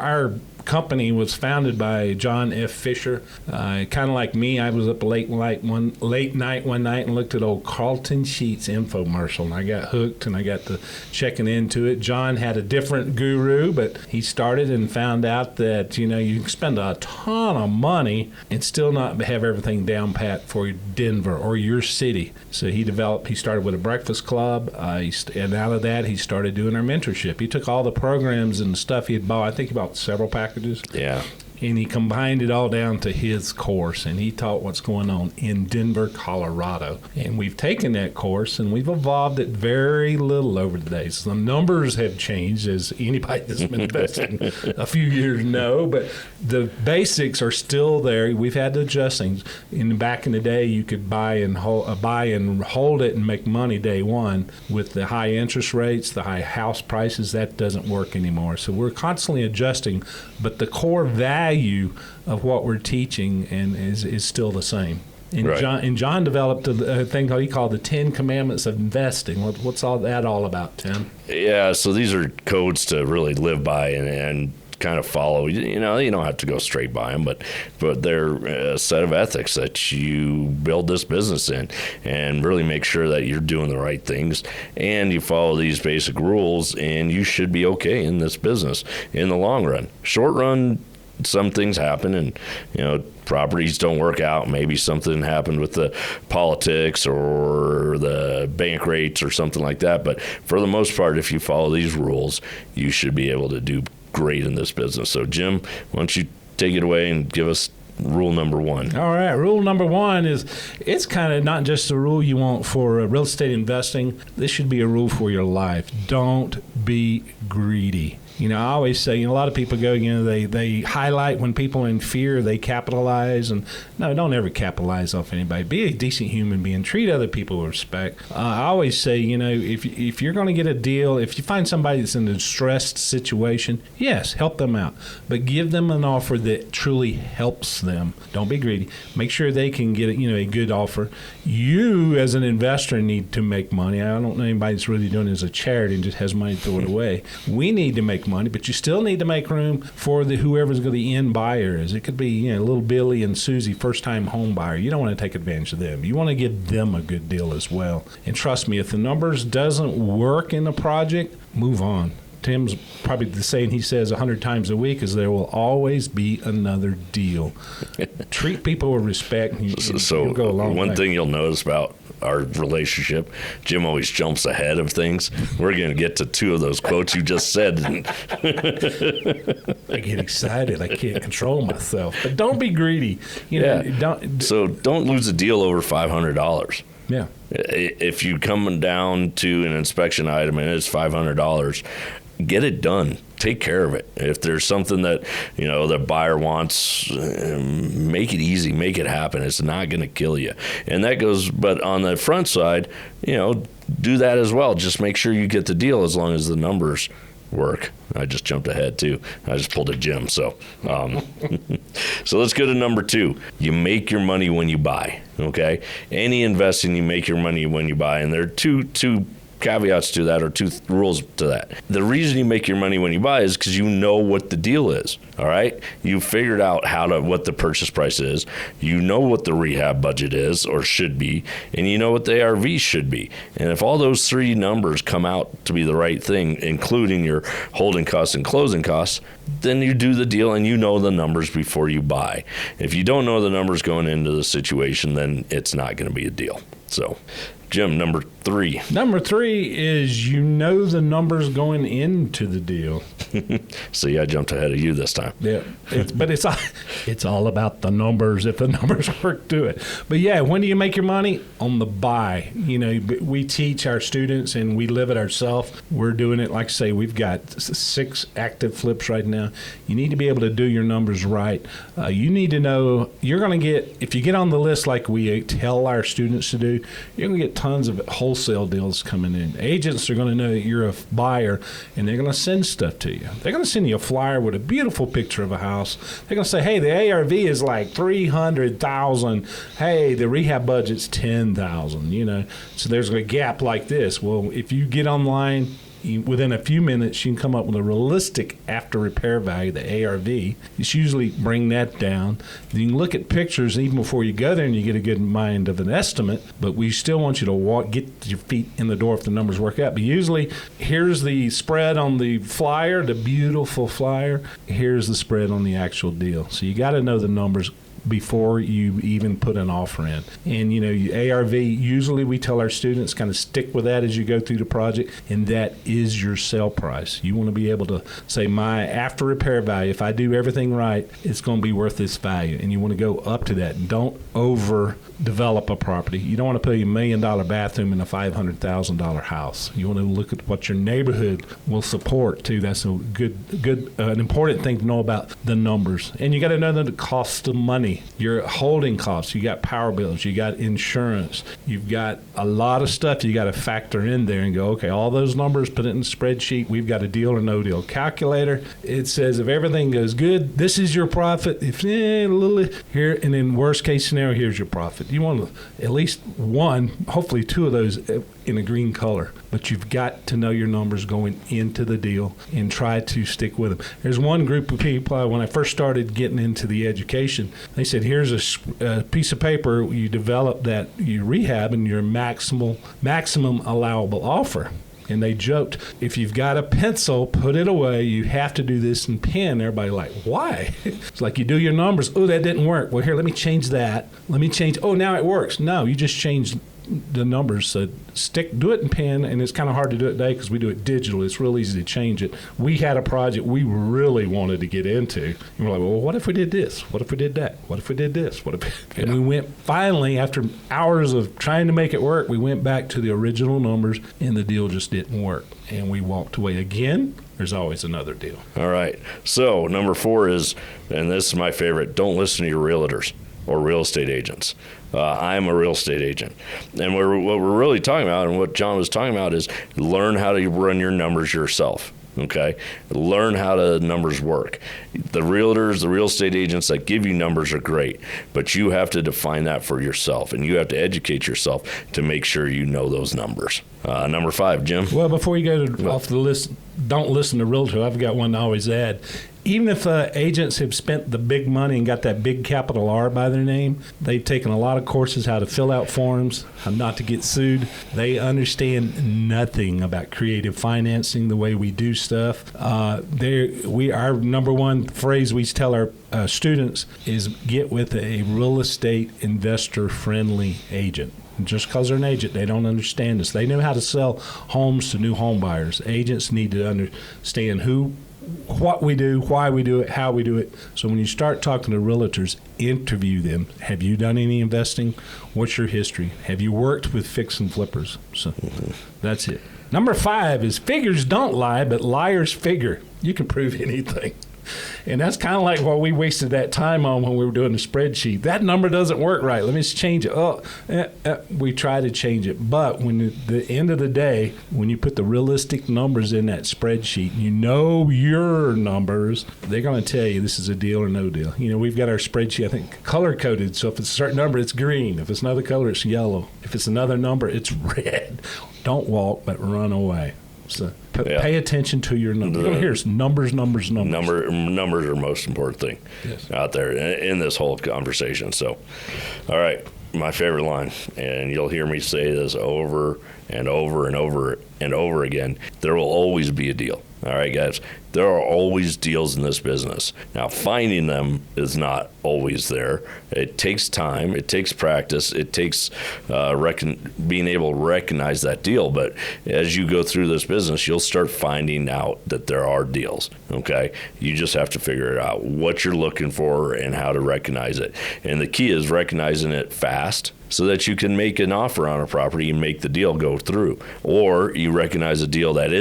our company was founded by John F. Fisher. Kind of like me, I was up late night one night and looked at old Carlton Sheets infomercial, and I got hooked and I got to checking into it. John had a different guru, but he started and found out that, you can spend a ton of money and still not have everything down pat for Denver or your city. So he started with a breakfast club, and out of that he started doing our mentorship. He took all the programs and the stuff he had bought. I think he bought several packages. Yeah. And he combined it all down to his course, and he taught what's going on in Denver, Colorado. And we've taken that course, and we've evolved it very little over the days. The numbers have changed, as anybody that's been investing a few years know, but the basics are still there. We've had to adjust things. Back in the day, you could buy and hold it and make money day one. With the high interest rates, the high house prices, that doesn't work anymore. So we're constantly adjusting, but the core value of what we're teaching and is still the same. And right. John developed a thing he called the 10 Commandments of Investing. What's all that all about, Tim? Yeah, so these are codes to really live by and kind of follow. You don't have to go straight by them, but they're a set of ethics that you build this business in, and really make sure that you're doing the right things and you follow these basic rules, and you should be okay in this business in the long run. Short run, some things happen, and properties don't work out. Maybe something happened with the politics or the bank rates or something like that. But for the most part, if you follow these rules, you should be able to do great in this business. So Jim, why don't you take it away and give us rule number one. All right. Rule number one is, it's kind of not just a rule you want for real estate investing. This should be a rule for your life. Don't be greedy. I always say, a lot of people go, they highlight when people are in fear, they capitalize. And no, don't ever capitalize off anybody. Be a decent human being. Treat other people with respect. I always say, if you're going to get a deal, if you find somebody that's in a distressed situation, yes, help them out. But give them an offer that truly helps them. Don't be greedy. Make sure they can get a good offer. You, as an investor, need to make money. I don't know anybody that's really doing it as a charity and just has money to throw it away. We need to make money, but you still need to make room for whoever's going to the end buyer is. It could be little Billy and Susie, first-time home buyer. You don't want to take advantage of them. You want to give them a good deal as well. And trust me, if the numbers doesn't work in the project, move on. Tim's probably the saying he says 100 times a week is there will always be another deal. Treat people with respect. So go a long one way. thing you'll notice about our relationship, Jim always jumps ahead of things. We're going to get to two of those quotes you just said. I get excited. I can't control myself. But don't be greedy. Don't lose a deal over $500. Yeah. If you come down to an inspection item and it's $500, get it done. Take care of it. If there's something that, the buyer wants, make it easy, make it happen. It's not going to kill you. And that goes, but on the front side, do that as well. Just make sure you get the deal as long as the numbers work. I just jumped ahead too. I just pulled a Jim. So, so let's go to number 2. You make your money when you buy. Okay. Any investing, you make your money when you buy. And there are two caveats to that, or 2 rules to that. The reason you make your money when you buy is because you know what the deal is. All right. You figured out what the purchase price is. You know what the rehab budget is or should be, and you know what the ARV should be. And if all those 3 numbers come out to be the right thing, including your holding costs and closing costs, then you do the deal and you know the numbers before you buy. If you don't know the numbers going into the situation, then it's not going to be a deal. So, Jim, number 3. Number 3 is the numbers going into the deal. See, I jumped ahead of you this time. Yeah, but it's all about the numbers. If the numbers work, do it. But yeah, when do you make your money? On the buy. We teach our students and we live it ourselves. We're doing it, like I say, we've got 6 active flips right now. You need to be able to do your numbers right. You need to know you're going to get, if you get on the list like we tell our students to do, you're going to get tons of wholesale deals coming in. Agents are going to know that you're a buyer, and they're going to send stuff to you. They're going to send you a flyer with a beautiful picture of a house. They're going to say, hey, the ARV is like $300,000. Hey, the rehab budget's $10,000. So there's a gap like this. Well, if you get online, within a few minutes, you can come up with a realistic after repair value, the ARV. It's usually bring that down. You can look at pictures even before you go there and you get a good mind of an estimate, but we still want you to get your feet in the door if the numbers work out. But usually, here's the spread on the flyer, the beautiful flyer. Here's the spread on the actual deal. So you got to know the numbers before you even put an offer in. And, ARV, usually we tell our students kind of stick with that as you go through the project, and that is your sale price. You want to be able to say, my after repair value, if I do everything right, it's going to be worth this value. And you want to go up to that. Don't overdevelop a property. You don't want to put a $1 million bathroom in a $500,000 house. You want to look at what your neighborhood will support, too. That's a an important thing to know about the numbers. And you got to know the cost of money. Your holding costs, you got power bills, you got insurance, you've got a lot of stuff you got to factor in there and go, okay, all those numbers, put it in the spreadsheet. We've got a deal or no deal calculator. It says if everything goes good, this is your profit. If a little here, and in worst case scenario, here's your profit. You want at least one, hopefully two of those in a green color. But you've got to know your numbers going into the deal and try to stick with them. There's one group of people, when I first started getting into the education, they said, here's a piece of paper, you develop that, you rehab, and your maximum allowable offer. And they joked, if you've got a pencil, put it away. You have to do this in pen. Everybody like, why? It's like you do your numbers. Oh, that didn't work. Well, here, let me change that. Oh, now it works. No, you just changed the numbers. So do it in pen, and it's kind of hard to do it today because we do it digital. It's real easy to change it. We had a project we really wanted to get into, and we're like, well, what if we did this? What if we did that? What if we did this? And we went, finally, after hours of trying to make it work, we went back to the original numbers, and the deal just didn't work, and we walked away. Again, there's always another deal. All right. So number 4 is, and this is my favorite, don't listen to your realtors or real estate agents. I'm a real estate agent. And what we're really talking about, and what John was talking about, is learn how to run your numbers yourself. Okay? Learn how the numbers work. The realtors, the real estate agents that give you numbers are great, but you have to define that for yourself, and you have to educate yourself to make sure you know those numbers. Number 5, Jim. Well, before you go off the list, don't listen to realtor. I've got one to always add. Even if agents have spent the big money and got that big capital R by their name, they've taken a lot of courses how to fill out forms, how not to get sued. They understand nothing about creative financing, the way we do stuff. Our number one phrase we tell our students is get with a real estate investor-friendly agent. Just because they're an agent, they don't understand this. They know how to sell homes to new home buyers. Agents need to understand what we do, why we do it, how we do it. So when you start talking to realtors, interview them. Have you done any investing? What's your history? Have you worked with fix and flippers? So that's it. Number 5 is figures don't lie, but liars figure. You can prove anything. And that's kind of like what we wasted that time on when we were doing the spreadsheet. That number doesn't work right. Let me just change it. We try to change it. But when at the end of the day, when you put the realistic numbers in that spreadsheet, you know your numbers, they're going to tell you this is a deal or no deal. We've got our spreadsheet, I think, color-coded. So if it's a certain number, it's green. If it's another color, it's yellow. If it's another number, it's red. Don't walk, but run away. So pay attention to your numbers. Here's numbers. Numbers are the most important thing out there in this whole conversation. So, all right, my favorite line, and you'll hear me say this over and over and over and over again. There will always be a deal. All right, guys. There are always deals in this business. Now, finding them is not always there. It takes time. It takes practice. It takes being able to recognize that deal. But as you go through this business, you'll start finding out that there are deals, okay? You just have to figure out what you're looking for and how to recognize it. And the key is recognizing it fast, so that you can make an offer on a property and make the deal go through. Or you recognize a deal that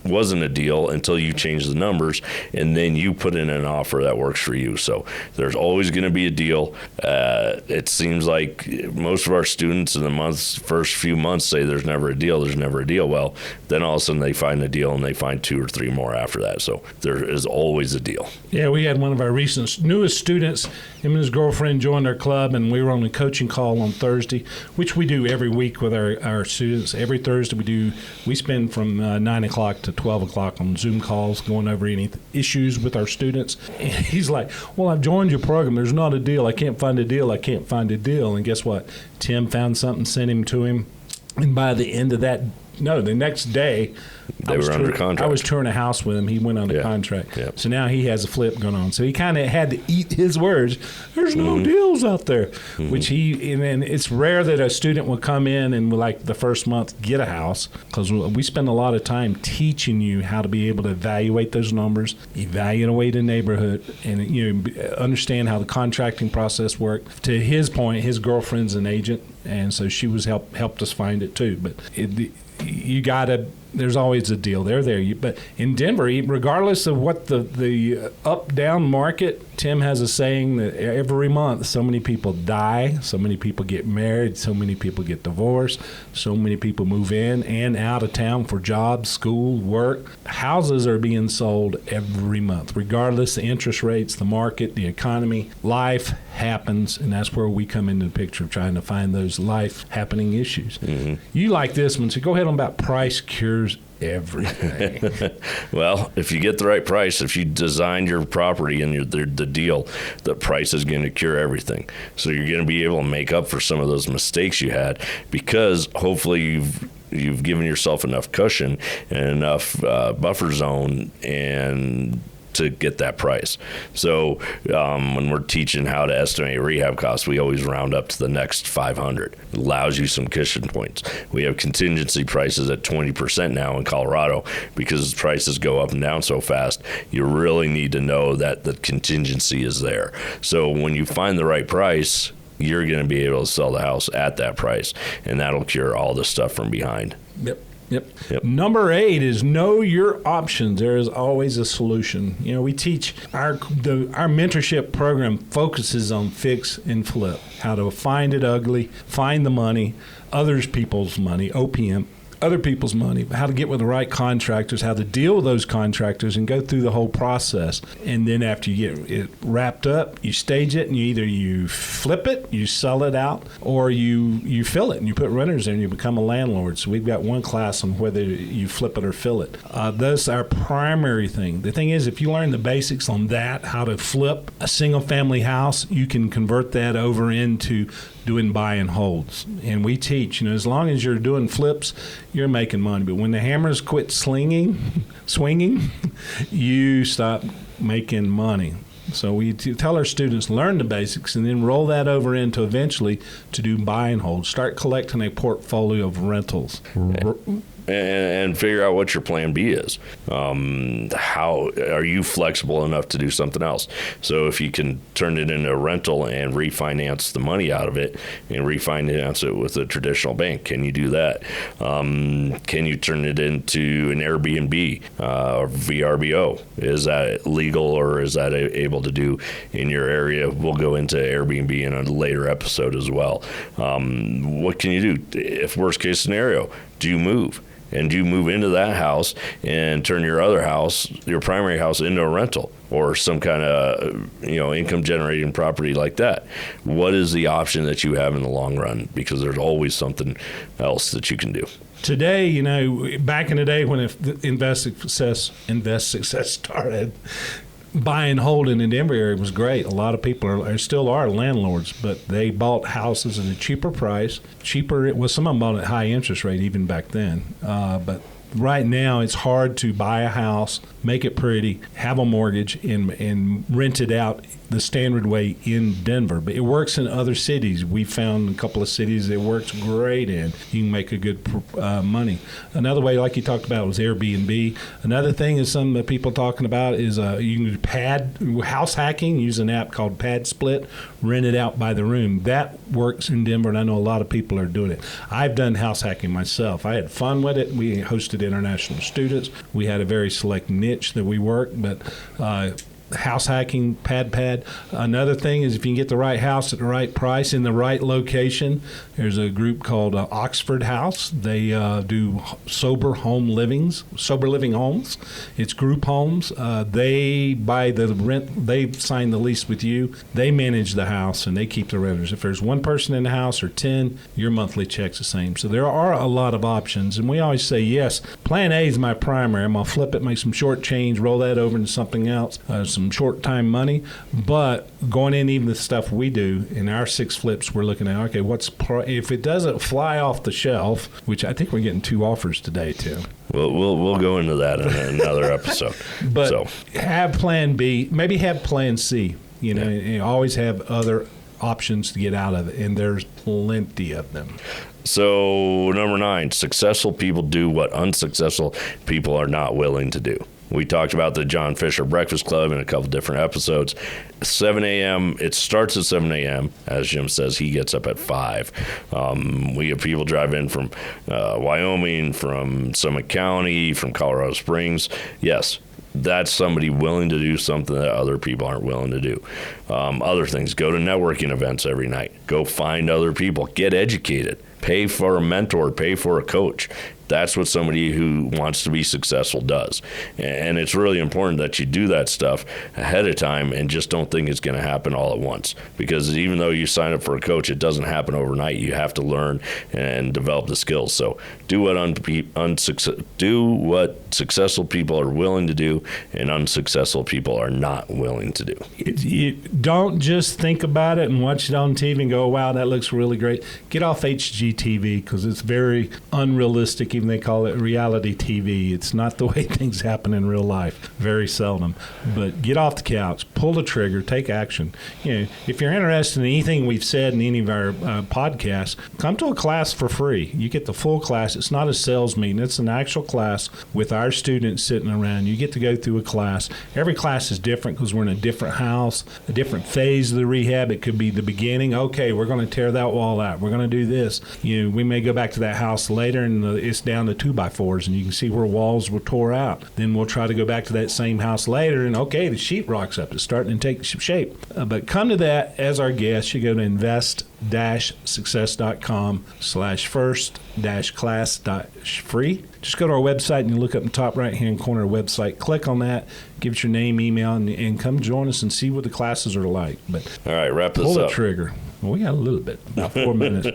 wasn't a deal until you change the numbers, and then you put in an offer that works for you. So there's always going to be a deal. It seems like most of our students in the first few months say there's never a deal. Well, then all of a sudden they find a deal, and they find 2 or 3 more after that. So there is always a deal. Yeah, we had one of our newest students, him and his girlfriend joined our club, and we were on a coaching call on Thursday, which we do every week with our students. Every Thursday we spend from 9 o'clock to 12 o'clock on Zoom calls going over any issues with our students. And he's like, well, I've joined your program. There's not a deal. I can't find a deal. And guess what? Tim found something, sent him to him. And by the end of the next day, they were under contract. I was touring a house with him. He went under contract. Yeah. So now he has a flip going on. So he kind of had to eat his words. There's no deals out there, which and it's rare that a student will come in and like the first month get a house, because we spend a lot of time teaching you how to be able to evaluate those numbers, evaluate a neighborhood, and understand how the contracting process works. To his point, his girlfriend's an agent, and so she was helped us find it too. But you gotta. There's always a deal. They're there. But in Denver, regardless of what the up-down market, Tim has a saying that every month so many people die, so many people get married, so many people get divorced, so many people move in and out of town for jobs, school, work. Houses are being sold every month, regardless of the interest rates, the market, the economy. Life happens, and that's where we come into the picture of trying to find those life-happening issues. You like this one, so go ahead on about price cures everything. Well, if you get the right price, if you design your property and the deal, the price is going to cure everything. So you're going to be able to make up for some of those mistakes you had, because hopefully you've given yourself enough cushion and enough buffer zone and to get that price. So when we're teaching how to estimate rehab costs, we always round up to the next 500. It allows you some cushion points. We have contingency prices at 20% now in Colorado, because prices go up and down so fast. You really need to know that the contingency is there. So when you find the right price, you're going to be able to sell the house at that price, and that'll cure all the stuff from behind. Yep. Number 8 is know your options. There is always a solution. We teach our mentorship program focuses on fix and flip, how to find it ugly, find the money, other people's money, OPM. Other people's money, how to get with the right contractors, how to deal with those contractors, and go through the whole process. And then after you get it wrapped up, you stage it, and you flip it, you sell it out, or you fill it, and you put renters in, and you become a landlord. So we've got one class on whether you flip it or fill it. That's our primary thing. The thing is, if you learn the basics on that, how to flip a single-family house, you can convert that over into doing buy and holds. And we teach, as long as you're doing flips, you're making money. But when the hammers quit swinging, you stop making money. So we tell our students, learn the basics and then roll that over into eventually to do buy and hold. Start collecting a portfolio of rentals. And figure out what your plan B is. How are you flexible enough to do something else? So if you can turn it into a rental and refinance the money out of it and refinance it with a traditional bank, can you do that? Can you turn it into an Airbnb or VRBO? Is that legal, or is that able to do in your area? We'll go into Airbnb in a later episode as well. What can you do? If worst case scenario, do you move? And do you move into that house and turn your other house, your primary house, into a rental or some kind of income generating property like that? What is the option that you have in the long run? Because there's always something else that you can do. Today, back in the day when Invest Success started, buy and hold in the Denver area was great. A lot of people still are landlords, but they bought houses at a cheaper price. It was, some of them bought at high interest rate even back then. But right now it's hard to buy a house, make it pretty, have a mortgage, and rent it out the standard way in Denver. But it works in other cities. We found a couple of cities it works great in. You can make a good money. Another way, like you talked about, was Airbnb. Another thing is some of the people talking about is you can do house hacking, use an app called Pad Split, rent it out by the room. That works in Denver, and I know a lot of people are doing it. I've done house hacking myself. I had fun with it. We hosted accepted international students. We had a very select niche that we worked, but house hacking, pad. Another thing is if you can get the right house at the right price in the right location, there's a group called Oxford House. They do sober living homes. It's group homes. They buy the rent. They sign the lease with you. They manage the house and they keep the renters. If there's one person in the house or 10, your monthly check's the same. So there are a lot of options, and we always say yes. Plan A is my primary. I'm gonna flip it, make some short change, roll that over into something else. Some short time money, but going in, even the stuff we do in our 6 flips, we're looking at, okay, if it doesn't fly off the shelf, which I think we're getting 2 offers today too. We'll go into that in another episode. But have plan B, maybe have plan C, and always have other options to get out of it, and there's plenty of them. So number 9, successful people do what unsuccessful people are not willing to do. We talked about the John Fisher Breakfast Club in a couple different episodes. 7 a.m., it starts at 7 a.m. As Jim says, he gets up at 5. We have people drive in from Wyoming, from Summit County, from Colorado Springs. Yes, that's somebody willing to do something that other people aren't willing to do. Other things, go to networking events every night. Go find other people. Get educated. Pay for a mentor. Pay for a coach. That's what somebody who wants to be successful does. And it's really important that you do that stuff ahead of time and just don't think it's going to happen all at once. Because even though you sign up for a coach, it doesn't happen overnight. You have to learn and develop the skills. So do what successful people are willing to do and unsuccessful people are not willing to do. You don't just think about it and watch it on TV and go, wow, that looks really great. Get off HGTV because it's very unrealistic. Even they call it reality TV. It's not the way things happen in real life. Very seldom. But get off the couch, pull the trigger, take action. If you're interested in anything we've said in any of our podcasts, come to a class for free. You get the full class. It's not a sales meeting. It's an actual class with our students sitting around. You get to go through a class. Every class is different because we're in a different house, a different phase of the rehab. It could be the beginning. Okay, we're going to tear that wall out. We're going to do this. We may go back to that house later and it's down to 2x4s and you can see where walls were tore out. Then we'll try to go back to that same house later and okay, the sheetrock's up. It's starting to take shape. But come to that as our guest. You go to invest-success.com/first-class-free. Just go to our website and you look up in the top right-hand corner of the website. Click on that. Give us your name, email, and come join us and see what the classes are like. But all right, wrap this up. Pull the up. Trigger. Well, we got a little bit, about 4 minutes.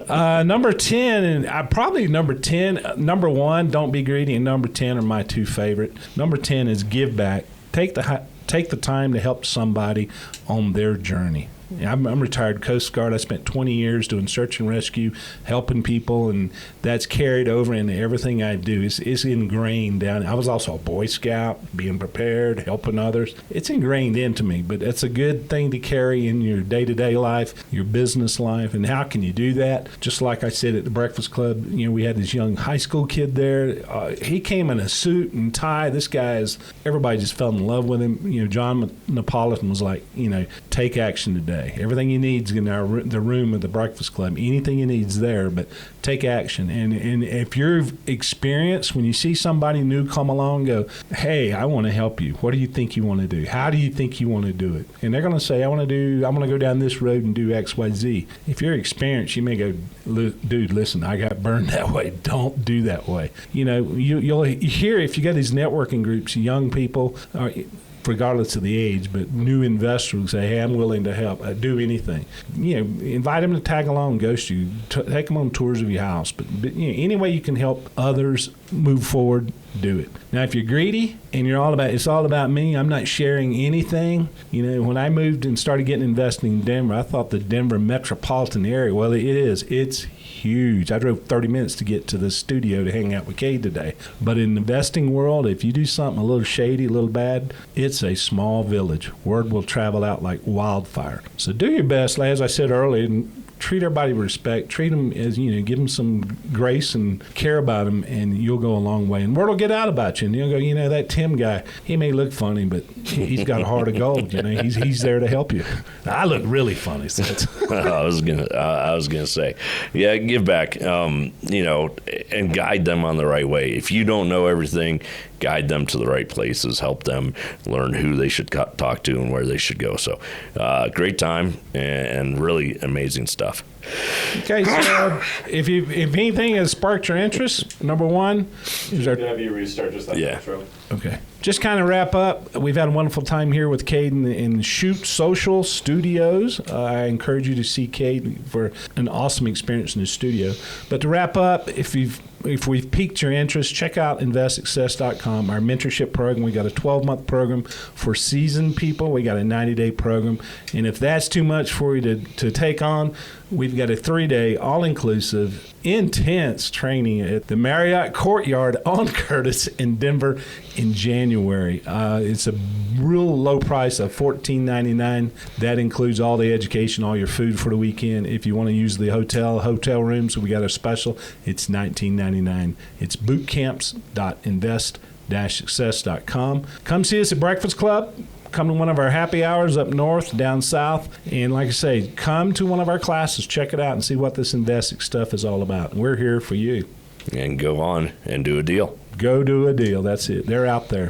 Number 10, and probably number 10, number 1, don't be greedy, and number 10 are my 2 favorite. Number 10 is give back. Take the time to help somebody on their journey. I'm retired Coast Guard. I spent 20 years doing search and rescue, helping people, and that's carried over into everything I do. It's ingrained down. I was also a Boy Scout, being prepared, helping others. It's ingrained into me, but it's a good thing to carry in your day-to-day life, your business life, and how can you do that? Just like I said at the Breakfast Club, we had this young high school kid there. He came in a suit and tie. This guy everybody just fell in love with him. John Napolitan was like, take action today. Everything you need is in the room of the Breakfast Club. Anything you need is there, but take action. And if you're experienced, when you see somebody new come along, go, hey, I want to help you. What do you think you want to do? How do you think you want to do it? And they're going to say, I want to go down this road and do X, Y, Z. If you're experienced, you may go, dude, listen, I got burned that way. Don't do that way. You'll hear if you got these networking groups, young people, regardless of the age, but new investors say, hey, I'm willing to help. Do anything. Invite them to tag along, ghost you. Take them on tours of your house. But any way you can help others move forward, do it. Now, if you're greedy and it's all about me, I'm not sharing anything. When I moved and started getting investing in Denver, I thought the Denver metropolitan area, well, it is. It's huge. I drove 30 minutes to get to the studio to hang out with Cade today. But in the investing world, if you do something a little shady, a little bad, it's a small village. Word will travel out like wildfire. So do your best. As I said earlier, treat everybody with respect. Treat them as, give them some grace and care about them, and you'll go a long way. And word will get out about you. And you'll go, that Tim guy, he may look funny, but he's got a heart of gold. He's there to help you. I look really funny. So I was gonna say, yeah, give back, and guide them on the right way. If you don't know everything, guide them to the right places, help them learn who they should talk to and where they should go. So great time and really amazing stuff. Okay, so if anything has sparked your interest, number one is our... Have you restart just that intro? Okay. Just kind of wrap up. We've had a wonderful time here with Cade in Shoot Social Studios. I encourage you to see Cade for an awesome experience in his studio. But to wrap up, if we've piqued your interest, check out investsuccess.com, our mentorship program. We got a 12-month program for seasoned people. We got a 90-day program. And if that's too much for you to take on, we've got a 3-day, all-inclusive, intense training at the Marriott Courtyard on Curtis in Denver in January. It's a real low price of $14.99. That includes all the education, all your food for the weekend. If you want to use the hotel rooms, we got a special. It's $19.99. It's bootcamps.invest-success.com. Come see us at Breakfast Club. Come to one of our happy hours up north, down south. And like I say, come to one of our classes. Check it out and see what this investing stuff is all about. We're here for you. And go on and do a deal. Go do a deal. That's it. They're out there.